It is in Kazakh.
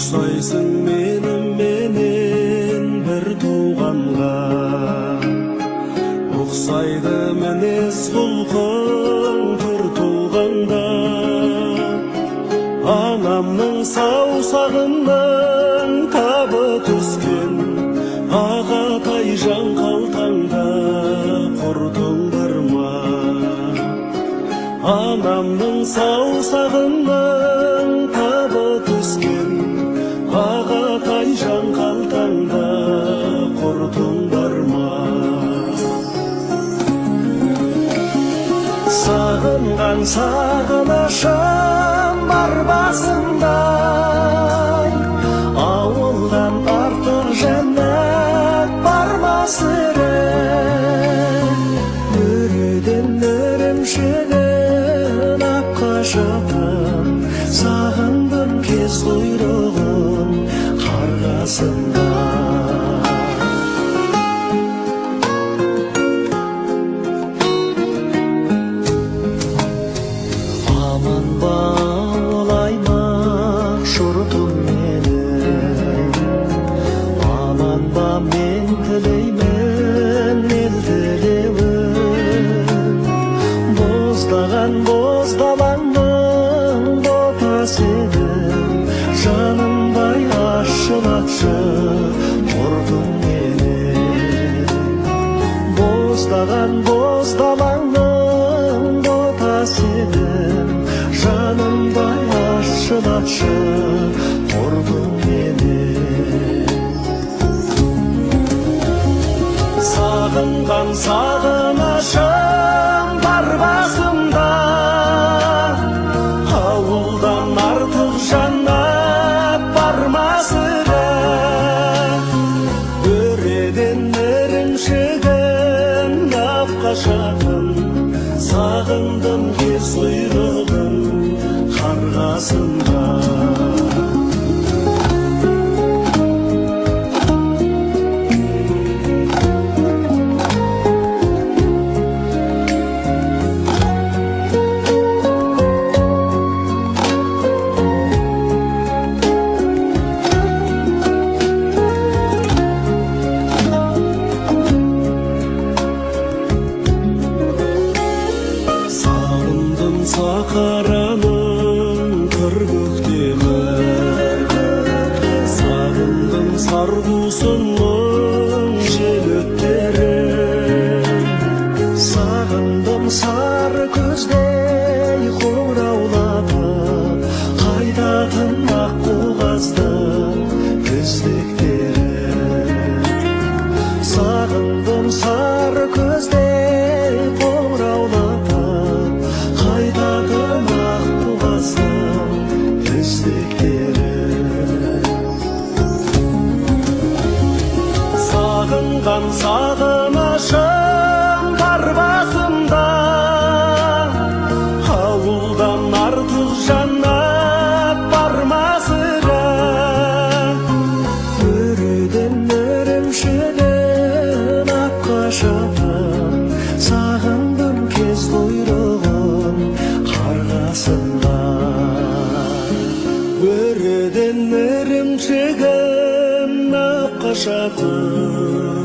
ұқсайсың менен бір туғанға, ұқсайды мінез құлқың түр тұлғаңда. Анамның саусағының табы түскен ағатай жан қалтаңда, құртың бар ма? Анамның саусағының табы түскен ағатай жан қалтаңда, құртың бар ма? Сағынған сағынышым бар басымда, ауылдан артық жәннат бар ма сірә? Өреден өрімшігін ап қашатын, сағындым кез құйрығын қарғасында. Аман ба олай ма шұртым менің, аман ба мен тілеймін ел тілеуін. Боздаған боздалаңның ботасы едің, жанымдай ашылатшы құртым менің. Боздаған боздалаңның ботасы едің, жанымдай ашылатшы құртым менің. Сағынған сағынышым бар басымда, ауылдан артық жаннат бар ма сірә? Өреден ірімшігін ап қашатын, сағындым кез құйрығын қарғасында. Сақараның кір көктемі, сағындым сарғусынның жел өттерін. Сағындым сары көздей қоңыраулатып, қайтатын ақ қағаздың іздектерін. Сағындым сары көздей қоңыраулатып, қайтатын ақ қағаздың іздектерін. Сағынған сағынышым бар басымда, ауылдан артық жаннат бар ма сірә? Өреден өрімшігін ап қашатын, сағындым кез құйрығын қарғасында. Өреден ірімшігін ап қашатын,